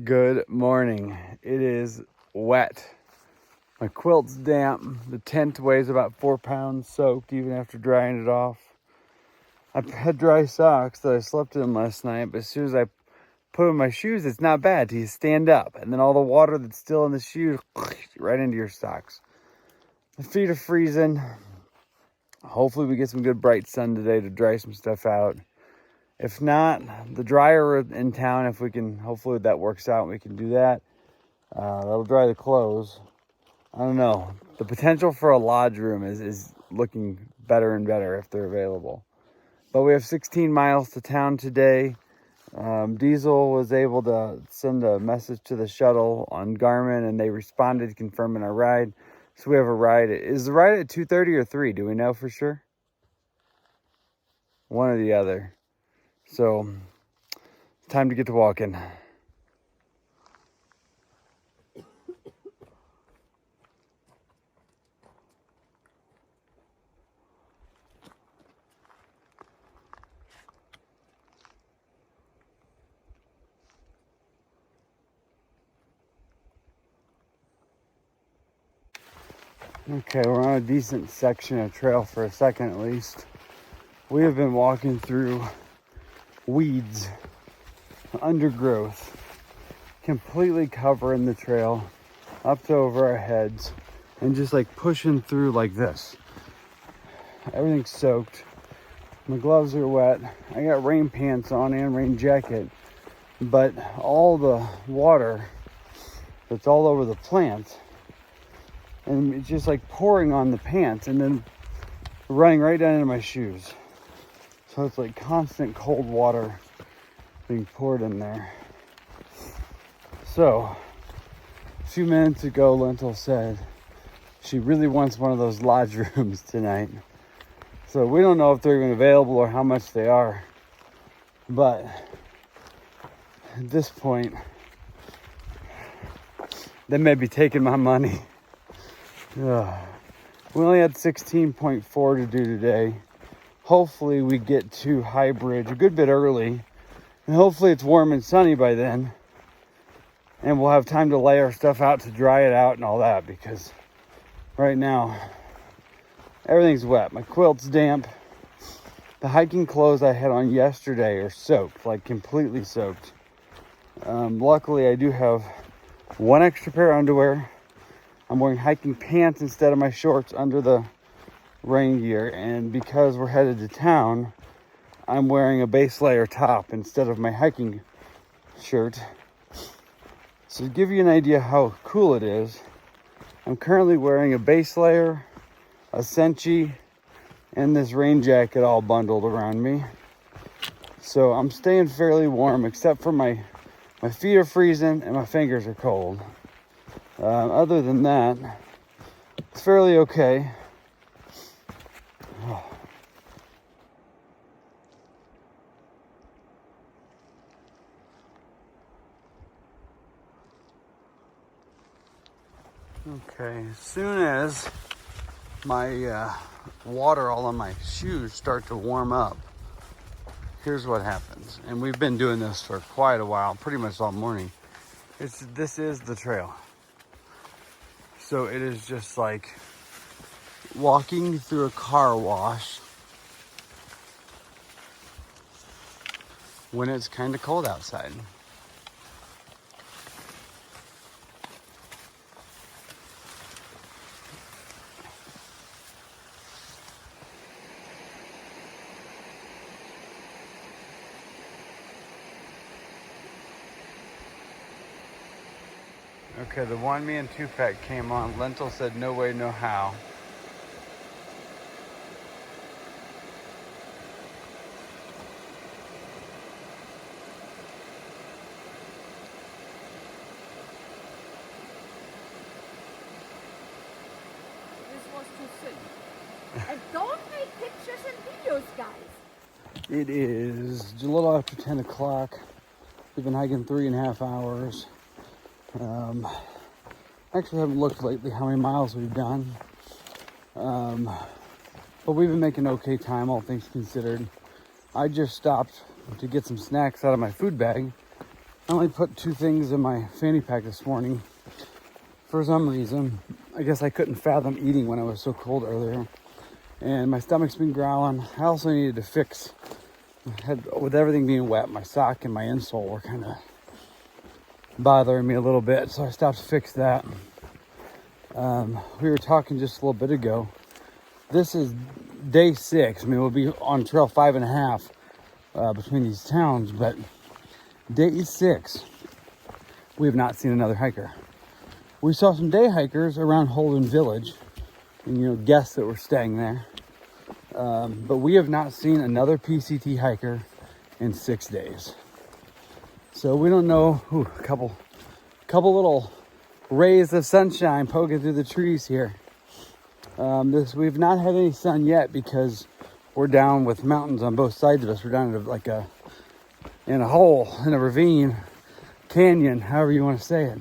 Good morning. It is wet. My quilt's damp. The tent weighs about 4 pounds soaked even after drying it off. I had dry socks that I slept in last night, but as soon as I put in my shoes, it's not bad till you stand up. And then all the water that's still in the shoes right into your socks. My feet are freezing. Hopefully we get some good bright sun today to dry some stuff out. If not, the dryer in town, if we can, hopefully that works out and we can do that. That'll dry the clothes. I don't know. The potential for a lodge room is looking better and better if they're available. But we have 16 miles to town today. Diesel was able to send a message to the shuttle on Garmin and they responded confirming our ride. So we have a ride. Is the ride at 2:30 or 3? Do we know for sure? One or the other. So, time to get to walking. Okay, we're on a decent section of trail for a second at least. We have been walking through weeds, undergrowth, completely covering the trail up to over our heads and just like pushing through like this. Everything's soaked. My gloves are wet. I got rain pants on and rain jacket, but all the water that's all over the plant and it's just like pouring on the pants and then running right down into my shoes. So it's like constant cold water being poured in there. So, a few minutes ago, Lentil said she really wants one of those lodge rooms tonight. So we don't know if they're even available or how much they are. But at this point, they may be taking my money. Ugh. We only had 16.4 to do today. Hopefully we get to High Bridge a good bit early. And hopefully it's warm and sunny by then. And we'll have time to lay our stuff out to dry it out and all that. Because right now, everything's wet. My quilt's damp. The hiking clothes I had on yesterday are soaked. Like completely soaked. Luckily I do have one extra pair of underwear. I'm wearing hiking pants instead of my shorts under the rain gear, and because we're headed to town, I'm wearing a base layer top instead of my hiking shirt. So to give you an idea how cool it is, I'm currently wearing a base layer, a Senchi, and this rain jacket all bundled around me. So I'm staying fairly warm, except for my feet are freezing and my fingers are cold. Other than that, it's fairly okay. Oh. Okay, as soon as my water all on my shoes start to warm up, here's what happens. And we've been doing this for quite a while, pretty much all morning. This is the trail. So it is just like walking through a car wash when it's kind of cold outside. Okay, the one me and two-pack came on. Lentil said no way, no how. This was too soon. And don't make pictures and videos, guys. It is a little after 10 o'clock. We've been hiking 3.5 hours. Actually haven't looked lately how many miles we've done. But we've been making okay time, all things considered. I just stopped to get some snacks out of my food bag I only put 2 things in my fanny pack this morning. For some reason, I guess I couldn't fathom eating when it was so cold earlier. And my stomach's been growling. I also needed to fix, with everything being wet, my sock and my insole were kind of bothering me a little bit. So I stopped to fix that. We were talking just a little bit ago. This is day 6. I mean, we'll be on trail 5.5 between these towns, but day 6, we have not seen another hiker. We saw some day hikers around Holden Village, and guests that were staying there. But we have not seen another PCT hiker in 6 days. So we don't know. A couple little rays of sunshine poking through the trees here. We've not had any sun yet because we're down with mountains on both sides of us. We're down in a hole, in a ravine, canyon, however you want to say it.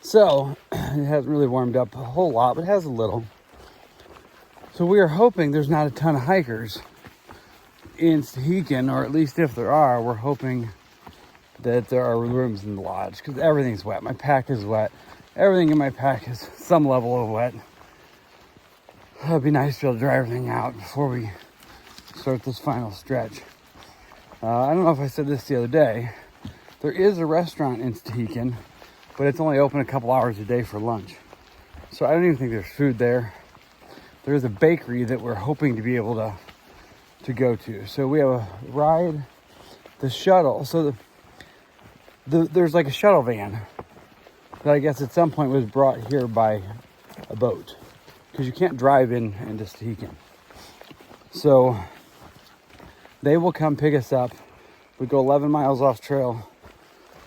So it hasn't really warmed up a whole lot, but it has a little. So we are hoping there's not a ton of hikers in Stehekin, or at least if there are, we're hoping that there are rooms in the lodge because everything's wet. My pack is wet. Everything in my pack is some level of wet. It'd be nice to be able to dry everything out before we start this final stretch. I don't know if I said this the other day. There is a restaurant in Stehekin, but it's only open a couple hours a day for lunch. So I don't even think there's food there. There's a bakery that we're hoping to be able to go to. So we have a ride, the shuttle. So there's like a shuttle van that I guess at some point was brought here by a boat because you can't drive into Stehekin. So they will come pick us up. We go 11 miles off trail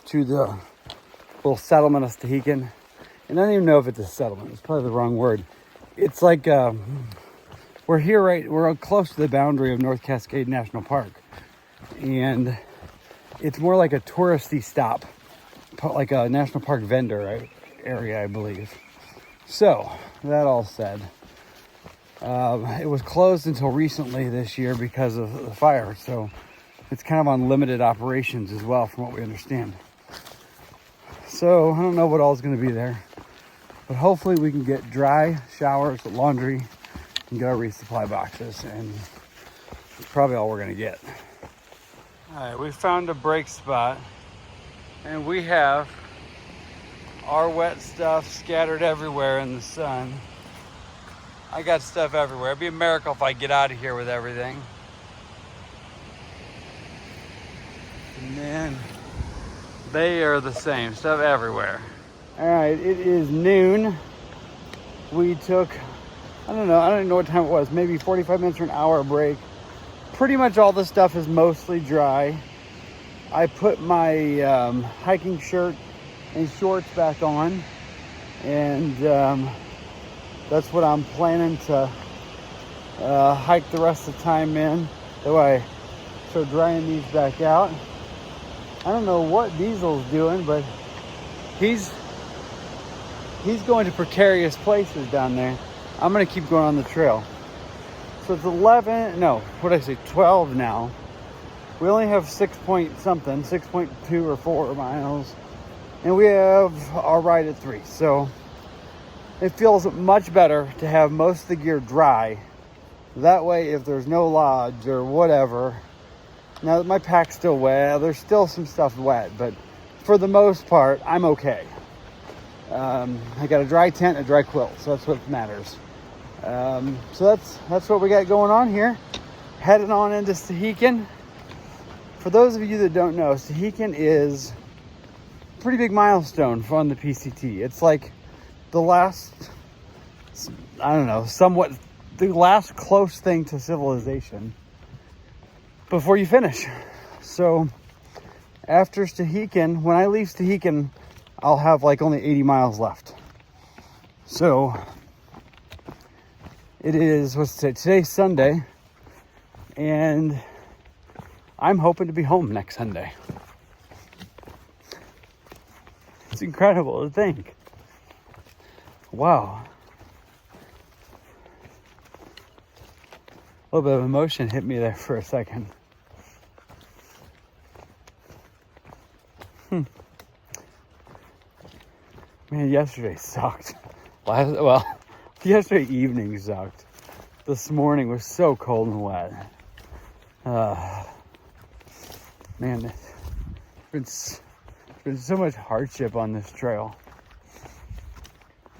to the little settlement of Stehekin. And I don't even know if it's a settlement. It's probably the wrong word. It's like we're here, right? We're close to the boundary of North Cascade National Park, and it's more like a touristy stop, like a national park vendor area, I believe. So that all said, it was closed until recently this year because of the fire. So it's kind of on limited operations as well, from what we understand. So I don't know what all is going to be there. But hopefully we can get dry showers, laundry, and get our resupply boxes. And that's probably all we're going to get. All right, we found a break spot. And we have our wet stuff scattered everywhere in the sun. I got stuff everywhere. It'd be a miracle if I get out of here with everything. And then they are the same, stuff everywhere. All right, it is noon. We took, I don't even know what time it was, maybe 45 minutes or an hour break. Pretty much all the stuff is mostly dry. I put my hiking shirt and shorts back on, and that's what I'm planning to hike the rest of the time in. That way I start drying these back out. I don't know what Diesel's doing, but he's going to precarious places down there. I'm going to keep going on the trail. So it's 12 now. We only have 6.2 or 4 miles. And we have our ride at 3. So it feels much better to have most of the gear dry. That way, if there's no lodge or whatever, now my pack's still wet, there's still some stuff wet, but for the most part, I'm okay. I got a dry tent, a dry quilt, so that's what matters. So that's what we got going on here. Heading on into Stehekin. For those of you that don't know, Stehekin is a pretty big milestone on the PCT. It's like the last, somewhat the last close thing to civilization before you finish. So after Stehekin, when I leave Stehekin, I'll have like only 80 miles left. So it is, today's Sunday, and I'm hoping to be home next Sunday. It's incredible to think. Wow. A little bit of emotion hit me there for a second. Man, yesterday sucked. Well, yesterday evening sucked. This morning was so cold and wet. Man, there's been so much hardship on this trail.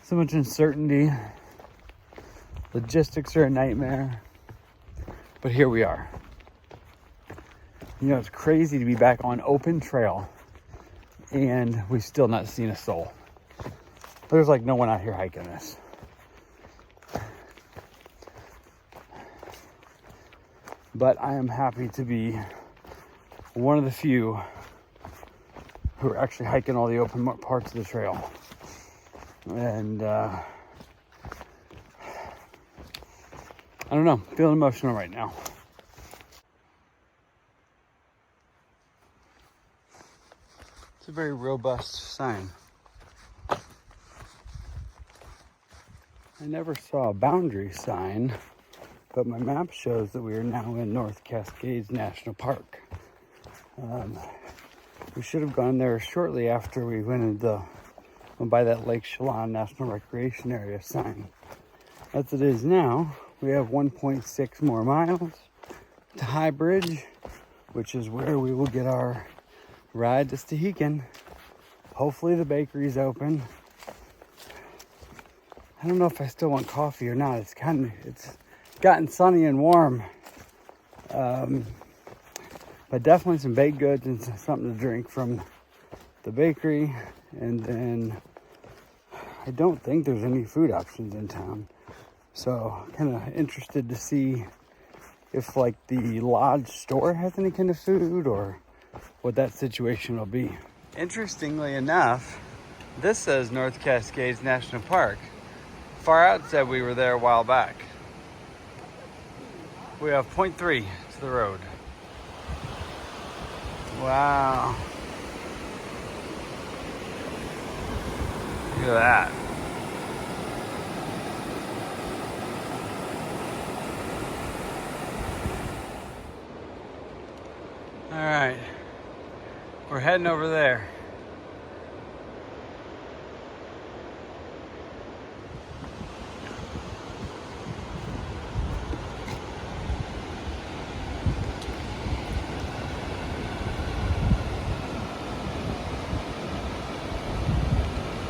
So much uncertainty. Logistics are a nightmare. But here we are. You know, it's crazy to be back on open trail and we've still not seen a soul. There's like no one out here hiking this. But I am happy to be one of the few who are actually hiking all the open parts of the trail. And I don't know, feeling emotional right now. It's a very robust sign. I never saw a boundary sign, but my map shows that we are now in North Cascades National Park. We should have gone there shortly after we went by that Lake Chelan National Recreation Area sign. As it is now, we have 1.6 more miles to High Bridge, which is where we will get our ride to Stehekin. Hopefully the bakery's open. I don't know if I still want coffee or not. It's gotten sunny and warm. But definitely some baked goods and something to drink from the bakery. And then I don't think there's any food options in town. So kind of interested to see if like the lodge store has any kind of food or what that situation will be. Interestingly enough, this says North Cascades National Park. Far Out said we were there a while back. We have 0.3 to the road. Wow. Look at that. All right, we're heading over there.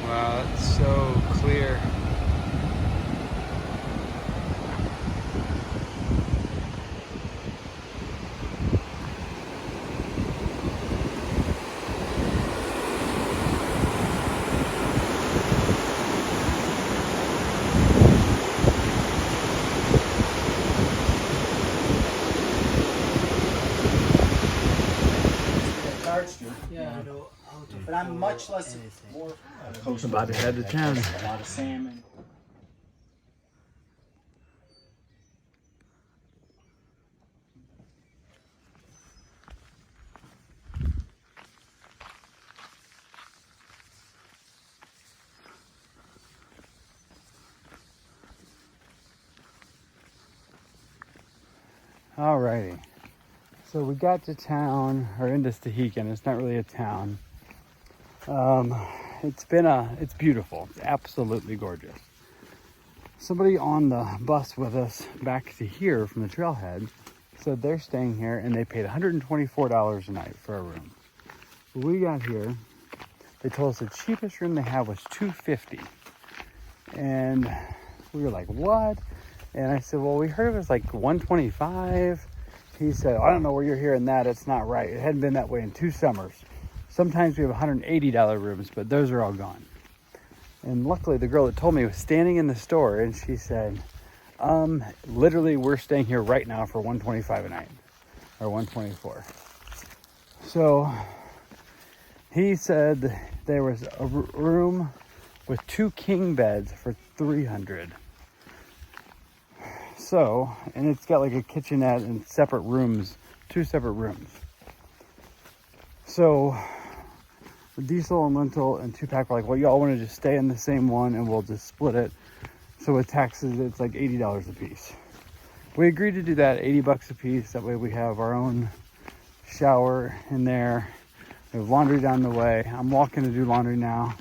Wow, it's so clear. Yeah, but I'm much less more coastal. About to head to town. A lot of salmon. Alrighty. So we got to town, or into Stehekin. It's not really a town. It's beautiful. It's absolutely gorgeous. Somebody on the bus with us back to here from the trailhead said they're staying here and they paid $124 a night for a room. When we got here, they told us the cheapest room they have was $250. And we were like, what? And I said, well, we heard it was like $125. He said, I don't know where you're hearing that. It's not right. It hadn't been that way in 2 summers. Sometimes we have $180 rooms, but those are all gone. And luckily, the girl that told me was standing in the store, and she said, literally, we're staying here right now for $125 a night, or $124. So he said there was a room with 2 king beds for $300. So, and it's got like a kitchenette and separate rooms, 2 separate rooms. So Diesel and Lentil and 2-pack were like, well, y'all want to just stay in the same one and we'll just split it. So with taxes, it's like $80 a piece. We agreed to do that, $80 a piece. That way we have our own shower in there. There's laundry down the way. I'm walking to do laundry now.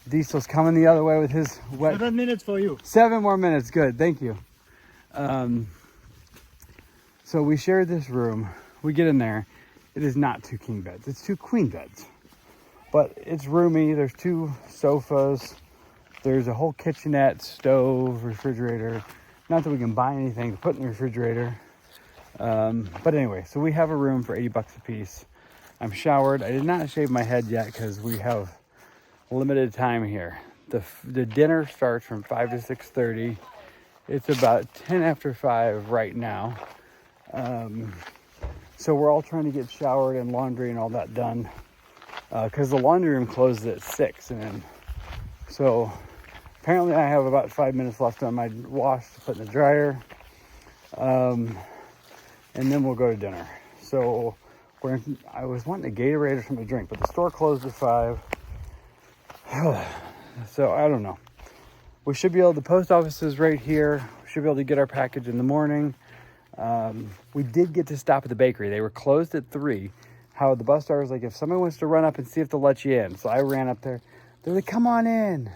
Diesel's coming the other way with his wet. 7 minutes for you. 7 more minutes. Good. Thank you. So we shared this room. We get in there. It is not 2 king beds. It's 2 queen beds. But it's roomy. There's 2 sofas. There's a whole kitchenette, stove, refrigerator. Not that we can buy anything to put in the refrigerator. But anyway, so we have a room for $80 a piece. I'm showered. I did not shave my head yet because we have limited time here. The dinner starts from 5 to 6:30. It's about 10 after 5 right now. So we're all trying to get showered and laundry and all that done because the laundry room closes at 6. And so apparently I have about 5 minutes left on my wash to put in the dryer. And then we'll go to dinner. So I was wanting a Gatorade or something to drink, but the store closed at 5. So I don't know. We should be able, the post office is right here. We should be able to get our package in the morning. We did get to stop at the bakery. They were closed at 3. How the bus driver was like, if someone wants to run up and see if they'll let you in. So I ran up there. They're like, come on in.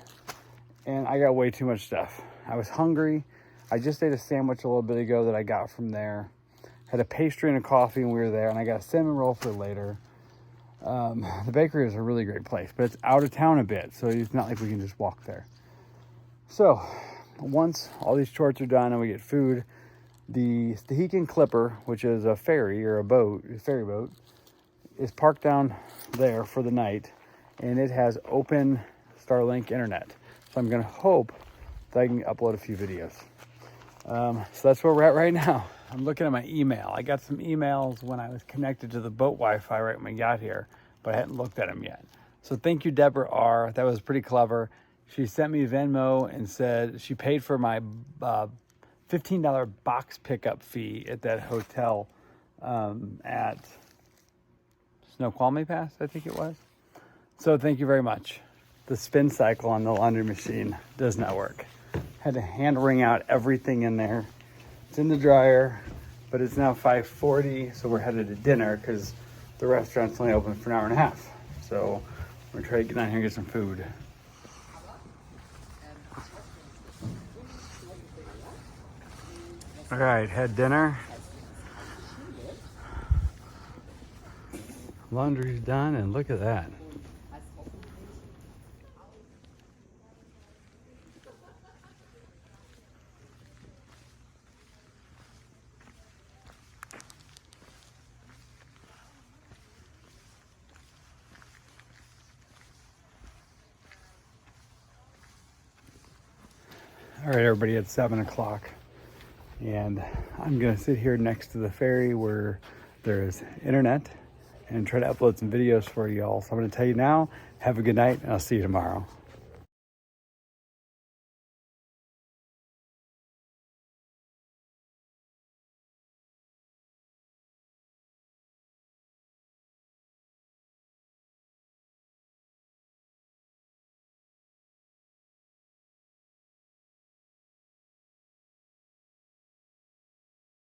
And I got way too much stuff. I was hungry. I just ate a sandwich a little bit ago that I got from there. Had a pastry and a coffee when we were there. And I got a cinnamon roll for later. The bakery is a really great place, but it's out of town a bit. So it's not like we can just walk there. So once all these chores are done and we get food, the Stehekin Clipper, which is a ferry or a ferry boat, is parked down there for the night, and it has open Starlink internet. So I'm going to hope that I can upload a few videos. So that's where we're at right now. I'm looking at my email. I got some emails when I was connected to the boat Wi-Fi right when we got here, but I hadn't looked at them yet. So thank you, Deborah R. That was pretty clever. She sent me Venmo and said she paid for my $15 box pickup fee at that hotel at Snoqualmie Pass, I think it was. So thank you very much. The spin cycle on the laundry machine does not work. Had to hand wring out everything in there. It's in the dryer, but it's now 5:40, so we're headed to dinner because the restaurant's only open for an hour and a half. So we're gonna try to get down here and get some food. All right, had dinner. Laundry's done, and look at that. All right, everybody, it's 7 o'clock. And I'm gonna sit here next to the ferry where there's internet and try to upload some videos for y'all. So I'm gonna tell you now, have a good night, and I'll see you tomorrow.